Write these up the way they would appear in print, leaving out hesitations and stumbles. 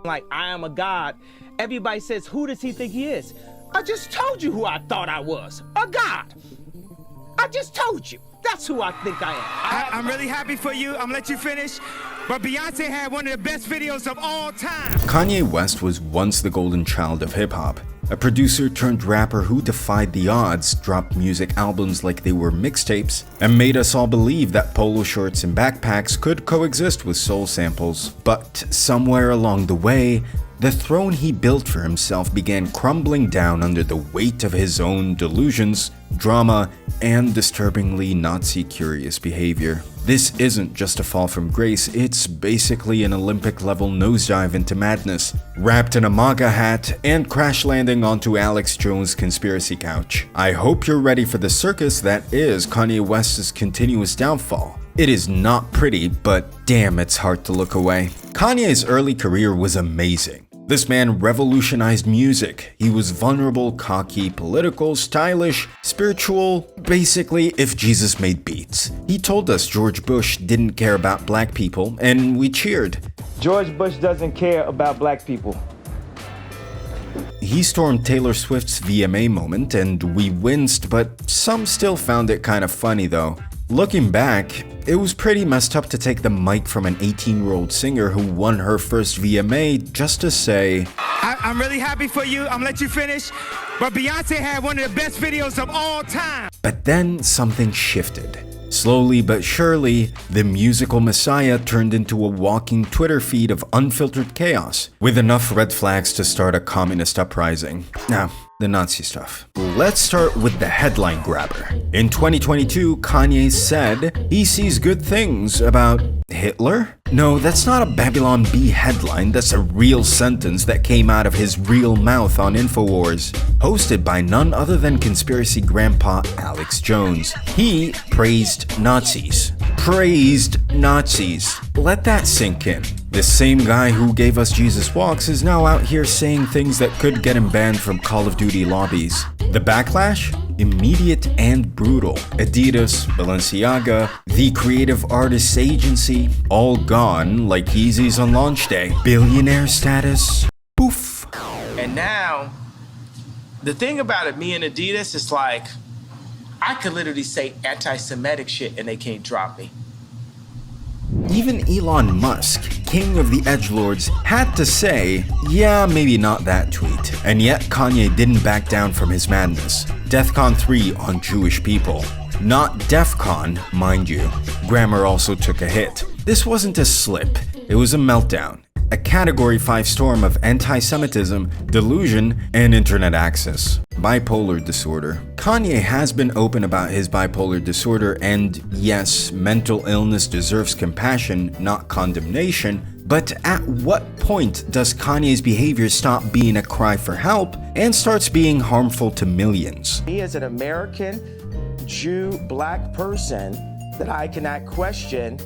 like I am a god, everybody says, who does he think he is? I just told you who I thought I was, a god. I just told you. That's who I think I am. I'm really happy for you. I'm gonna let you finish. But Beyonce had one of the best videos of all time. Kanye West was once the golden child of hip-hop. A producer turned rapper who defied the odds, dropped music albums like they were mixtapes, and made us all believe that polo shorts and backpacks could coexist with soul samples. But somewhere along the way, the throne he built for himself began crumbling down under the weight of his own delusions, drama, and disturbingly Nazi-curious behavior. This isn't just a fall from grace, it's basically an Olympic-level nosedive into madness, wrapped in a MAGA hat and crash landing onto Alex Jones' conspiracy couch. I hope you're ready for the circus that is Kanye West's continuous downfall. It is not pretty, but damn, it's hard to look away. Kanye's early career was amazing. This man revolutionized music. He was vulnerable, cocky, political, stylish, spiritual, basically if Jesus made beats. He told us George Bush didn't care about black people, and we cheered. George Bush doesn't care about black people. He stormed Taylor Swift's VMA moment, and we winced, but some still found it kind of funny though. Looking back, it was pretty messed up to take the mic from an 18-year-old singer who won her first VMA just to say, I'm really happy for you. I'm gonna let you finish. But Beyonce had one of the best videos of all time. But then something shifted. Slowly but surely, the musical messiah turned into a walking Twitter feed of unfiltered chaos, with enough red flags to start a communist uprising. Now, the Nazi stuff. Let's start with the headline grabber. In 2022, Kanye said he sees good things about Hitler? No, that's not a Babylon Bee headline, that's a real sentence that came out of his real mouth on InfoWars, hosted by none other than conspiracy grandpa Alex Jones. He praised Nazis. Praised Nazis. Let that sink in. The same guy who gave us Jesus Walks is now out here saying things that could get him banned from Call of Duty lobbies. The backlash? Immediate and brutal. Adidas, Balenciaga, the Creative Artists Agency, all gone like Yeezys on launch day. Billionaire status? Poof. And now, the thing about it, me and Adidas, is like, I could literally say anti-Semitic shit and they can't drop me. Even Elon Musk, king of the edgelords, had to say, yeah, maybe not that tweet. And yet Kanye didn't back down from his madness. DEFCON 3 on Jewish people. Not DEFCON, mind you. Grammar also took a hit. This wasn't a slip, it was a meltdown. A Category 5 storm of anti-Semitism, delusion, and internet access. Bipolar disorder. Kanye has been open about his bipolar disorder, and yes, mental illness deserves compassion, not condemnation. But at what point does Kanye's behavior stop being a cry for help and starts being harmful to millions? Me as an American, Jew, black person, that I cannot question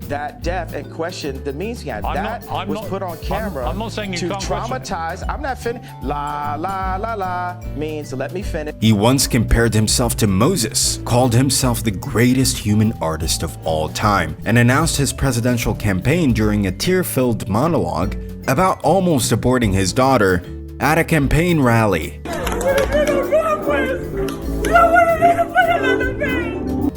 that death and question the means he had. That was put on camera I'm not saying you to can't traumatize. I'm not finished. La la la la means let me finish. He once compared himself to Moses, called himself the greatest human artist of all time, and announced his presidential campaign during a tear-filled monologue about almost aborting his daughter at a campaign rally.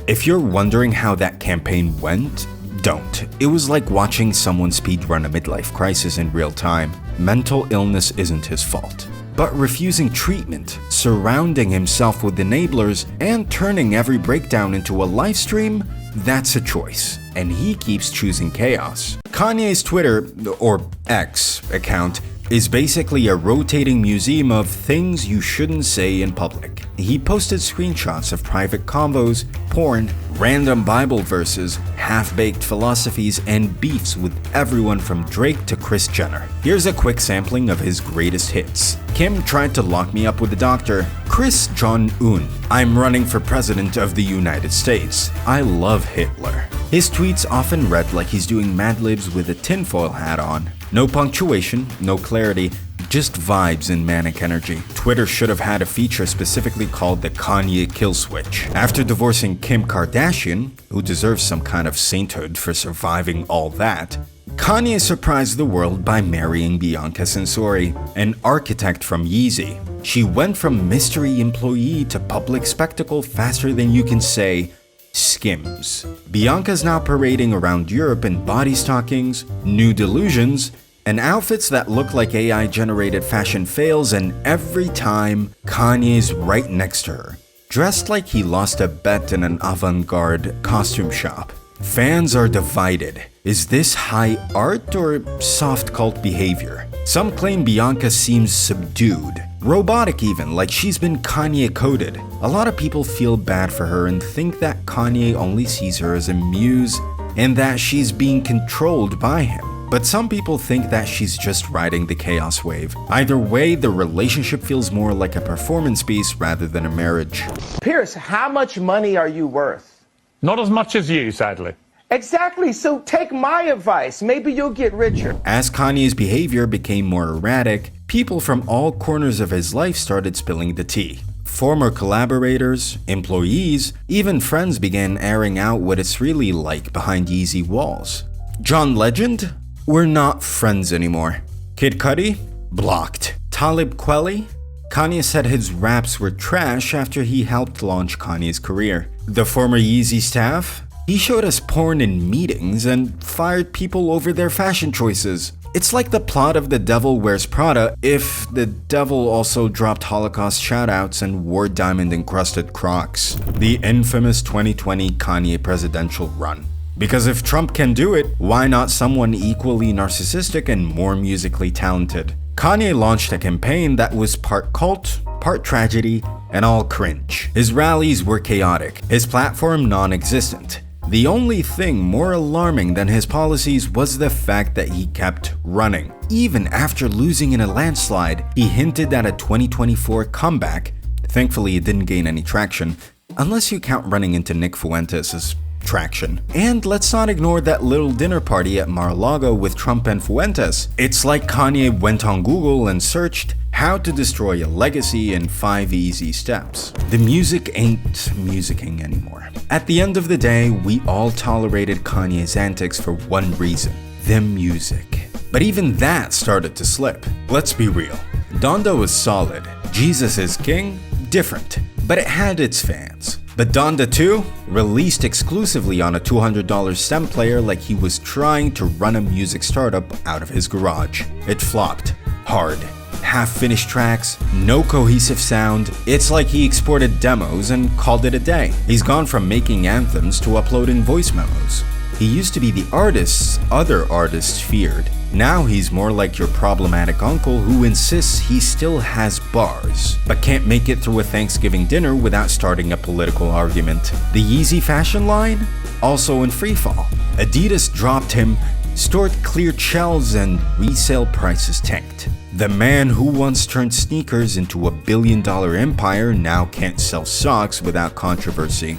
If you're wondering how that campaign went, don't. It was like watching someone speedrun a midlife crisis in real time. Mental illness isn't his fault. But refusing treatment, surrounding himself with enablers, and turning every breakdown into a live stream, that's a choice. And he keeps choosing chaos. Kanye's Twitter, or X, account is basically a rotating museum of things you shouldn't say in public. He posted screenshots of private convos, porn, random Bible verses, half-baked philosophies, and beefs with everyone from Drake to Kris Jenner. Here's a quick sampling of his greatest hits. Kim tried to lock me up with a doctor. Chris Jong-un. I'm running for president of the United States. I love Hitler. His tweets often read like he's doing Mad Libs with a tinfoil hat on. No punctuation, no clarity, just vibes and manic energy. Twitter should have had a feature specifically called the Kanye kill switch. After divorcing Kim Kardashian, who deserves some kind of sainthood for surviving all that, Kanye surprised the world by marrying Bianca Censori, an architect from Yeezy. She went from mystery employee to public spectacle faster than you can say Skims. Bianca's now parading around Europe in body stockings, nude illusions, and outfits that look like AI-generated fashion fails, and every time, Kanye's right next to her, dressed like he lost a bet in an avant-garde costume shop. Fans are divided. Is this high art or soft cult behavior? Some claim Bianca seems subdued, robotic even, like she's been Kanye-coded. A lot of people feel bad for her and think that Kanye only sees her as a muse and that she's being controlled by him. But some people think that she's just riding the chaos wave. Either way, the relationship feels more like a performance piece rather than a marriage. Pierce, how much money are you worth? Not as much as you, sadly. Exactly, so take my advice. Maybe you'll get richer. As Kanye's behavior became more erratic, people from all corners of his life started spilling the tea. Former collaborators, employees, even friends began airing out what it's really like behind Yeezy walls. John Legend? We're not friends anymore. Kid Cudi? Blocked. Talib Kweli? Kanye said his raps were trash after he helped launch Kanye's career. The former Yeezy staff? He showed us porn in meetings and fired people over their fashion choices. It's like the plot of The Devil Wears Prada if the devil also dropped Holocaust shoutouts and wore diamond-encrusted Crocs. The infamous 2020 Kanye presidential run. Because if Trump can do it, why not someone equally narcissistic and more musically talented? Kanye launched a campaign that was part cult, part tragedy, and all cringe. His rallies were chaotic, his platform non-existent. The only thing more alarming than his policies was the fact that he kept running. Even after losing in a landslide, he hinted at a 2024 comeback. Thankfully, it didn't gain any traction, unless you count running into Nick Fuentes as traction. And let's not ignore that little dinner party at Mar-a-Lago with Trump and Fuentes. It's like Kanye went on Google and searched how to destroy a legacy in 5 easy steps. The music ain't musicking anymore. At the end of the day, we all tolerated Kanye's antics for one reason: the music. But even that started to slip. Let's be real. Donda was solid. Jesus is King? Different. But it had its fans. But Donda 2 released exclusively on a $200 stem player like he was trying to run a music startup out of his garage. It flopped. Hard. Half-finished tracks, no cohesive sound. It's like he exported demos and called it a day. He's gone from making anthems to uploading voice memos. He used to be the artist other artists feared. Now he's more like your problematic uncle who insists he still has bars, but can't make it through a Thanksgiving dinner without starting a political argument. The Yeezy fashion line? Also in freefall. Adidas dropped him, stored cleared shelves, and resale prices tanked. The man who once turned sneakers into a billion-dollar empire now can't sell socks without controversy.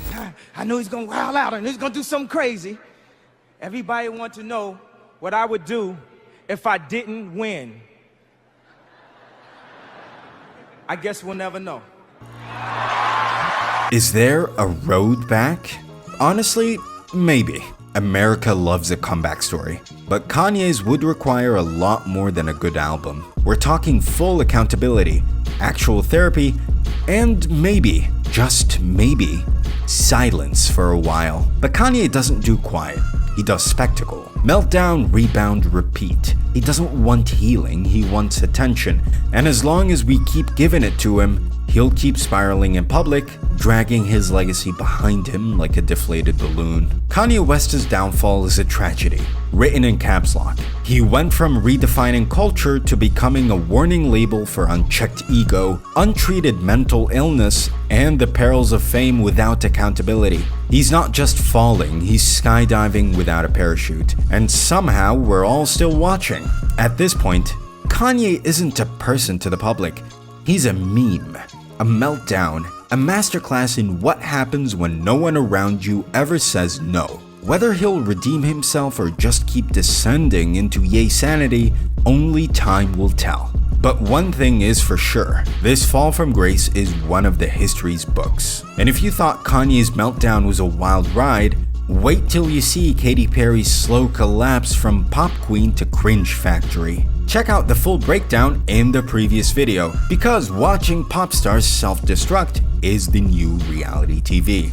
I know he's gonna wild out and he's gonna do something crazy. Everybody wants to know what I would do if I didn't win. I guess we'll never know. Is there a road back? Honestly, maybe. America loves a comeback story, but Kanye's would require a lot more than a good album. We're talking full accountability, actual therapy, and maybe, just maybe, silence for a while. But Kanye doesn't do quiet, he does spectacle. Meltdown, rebound, repeat. He doesn't want healing, he wants attention. And as long as we keep giving it to him, he'll keep spiraling in public, dragging his legacy behind him like a deflated balloon. Kanye West's downfall is a tragedy, written in caps lock. He went from redefining culture to becoming a warning label for unchecked ego, untreated mental illness, and the perils of fame without accountability. He's not just falling, he's skydiving without a parachute. And somehow we're all still watching. At this point, Kanye isn't a person to the public. He's a meme, a meltdown, a masterclass in what happens when no one around you ever says no. Whether he'll redeem himself or just keep descending into yay sanity, only time will tell. But one thing is for sure, this fall from grace is one of the history's books. And if you thought Kanye's meltdown was a wild ride, wait till you see Katy Perry's slow collapse from pop queen to cringe factory. Check out the full breakdown in the previous video, because watching pop stars self-destruct is the new reality TV.